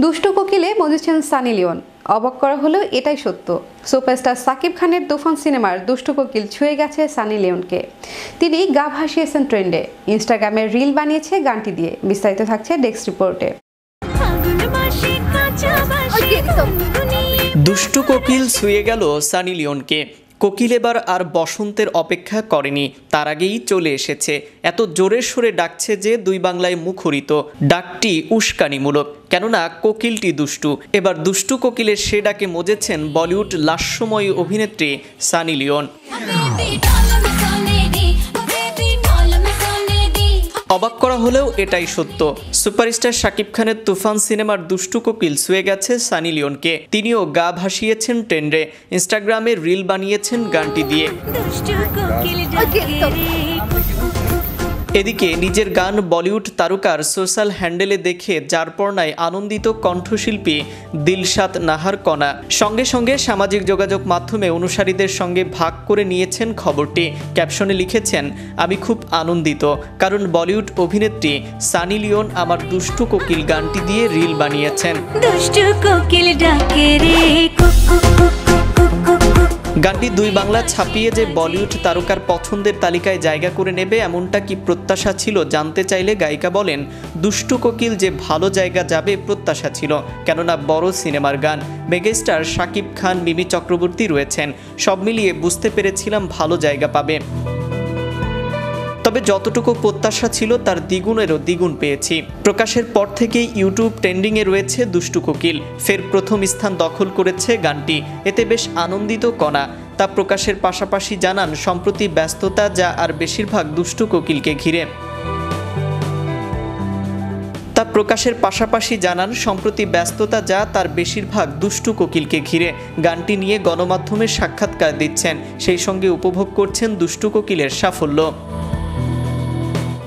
দুষ্টু কোকিলে মজেছেন সানি লিওন। অবাক করা হলেও এটাই সত্য। সুপারস্টার সাকিব খানের তুফান সিনেমার দুষ্টু কোকিল ছুঁয়ে গেছে সানি লিওনকে। তিনি গা ভাসিয়েছেন ট্রেন্ডে। ইনস্টাগ্রামে রিল বানিয়েছে গানটি দিয়ে। বিস্তারিত থাকছে ডেস্ক রিপোর্টে। দুষ্টু কোকিল ছুঁয়ে গেল সানি লিওনকে। কোকিল এবার আর বসন্তের অপেক্ষা করেনি, তার আগেই চলে এসেছে। এত জোরে সোরে ডাকছে যে দুই বাংলায় মুখরিত। ডাকটি উস্কানিমূলক, কেননা কোকিলটি দুষ্টু। এবার দুষ্টু কোকিলের সে ডাকে মজেছেন বলিউড লাস্যময়ী অভিনেত্রী সানি লিওন। অবাক করা হলেও এটাই সত্য। সুপারস্টার শাকিব খানের তুফান সিনেমার দুষ্টু কোকিল ছুঁয়ে গেছে সানি লিওনকে। তিনিও গা ভাসিয়েছেন ট্রেন্ডে। ইনস্টাগ্রামে রিল বানিয়েছেন গানটি দিয়ে। এদিকে নিজের গান বলিউড তারকার সোশ্যাল হ্যান্ডেলে দেখে যারপরনায় আনন্দিত কণ্ঠশিল্পী দিলশাদ নাহার কণা সঙ্গে সঙ্গে সামাজিক যোগাযোগ মাধ্যমে অনুসারীদের সঙ্গে ভাগ করে নিয়েছেন খবরটি। ক্যাপশনে লিখেছেন, আমি খুব আনন্দিত, কারণ বলিউড অভিনেত্রী সানি লিওন আমার দুষ্টু কোকিল গানটি দিয়ে রিল বানিয়েছেন। গানটি দুই বাংলা ছাপিয়ে যে বলিউড তারকার পছন্দের তালিকায় জায়গা করে নেবে এমনটা কি প্রত্যাশা ছিল জানতে চাইলে গায়িকা বলেন, দুষ্টু কোকিল যে ভালো জায়গা যাবে প্রত্যাশা ছিল, কেননা বড় সিনেমার গান। মেগাস্টার শাকিব খান, মিমি চক্রবর্তী রয়েছেন, সব মিলিয়ে বুঝতে পেরেছিলাম ভালো জায়গা পাবে। তবে যতটুকু প্রত্যাশা ছিল তার দ্বিগুণেরও দ্বিগুণ পেয়েছি। প্রকাশের পর থেকেই ইউটিউব ট্রেন্ডিংয়ে রয়েছে দুষ্টু কোকিল। ফের প্রথম স্থান দখল করেছে গানটি। এতে বেশ আনন্দিত কণা। তা প্রকাশের পাশাপাশি জানান সম্প্রতি ব্যস্ততা যা আর বেশিরভাগ দুষ্টু কোকিলকে ঘিরে। তার বেশিরভাগ দুষ্টু কোকিলকে ঘিরে। গানটি নিয়ে গণমাধ্যমে সাক্ষাৎকার দিচ্ছেন, সেই সঙ্গে উপভোগ করছেন দুষ্টু কোকিলের সাফল্য।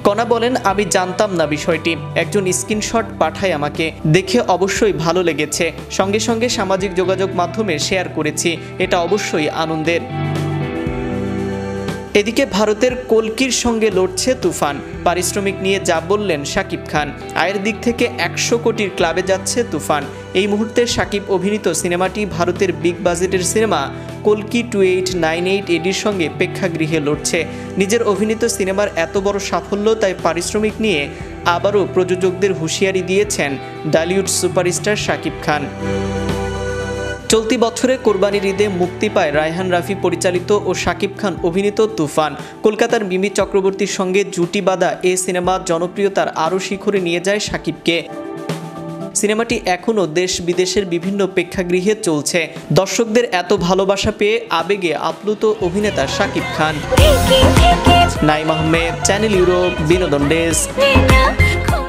কণা বলেন, আমি জানতাম না বিষয়টি, একজন স্ক্রিনশট পাঠায় আমাকে, দেখে অবশ্যই ভালো লেগেছে, সঙ্গে সঙ্গে সামাজিক যোগাযোগ মাধ্যমে শেয়ার করেছি, এটা অবশ্যই আনন্দের। এদিকে ভারতের কল্কির সঙ্গে লড়ছে তুফান। পারিশ্রমিক নিয়ে যা বললেন শাকিব খান, আয়ের দিক থেকে 100 কোটির ক্লাবে যাচ্ছে তুফান। এই মুহূর্তে শাকিব অভিনীত সিনেমাটি ভারতের বিগ বাজেটের সিনেমা কল্কি 2898 এডির সঙ্গে প্রেক্ষাগৃহে লড়ছে। নিজের অভিনীত সিনেমার এত বড় সাফল্য, তাই পারিশ্রমিক নিয়ে আবারও প্রযোজকদের হুঁশিয়ারি দিয়েছেন বলিউড সুপারস্টার শাকিব খান। চলতি বছরে কোরবানির ঈদে মুক্তি পায় রায়হান রাফি পরিচালিত ও শাকিব খান অভিনীত তুফান। কলকাতার মিমি চক্রবর্তীর সঙ্গে জুটি বাঁধা এ সিনেমা জনপ্রিয়তার আরও শিখরে নিয়ে যায় শাকিবকে। সিনেমাটি এখনও দেশ বিদেশের বিভিন্ন প্রেক্ষাগৃহে চলছে। দর্শকদের এত ভালোবাসা পেয়ে আবেগে আপ্লুত অভিনেতা শাকিব খান। নাইম আহমেদ, চ্যানেল ইউরোপ, বিনোদন ডেস্ক।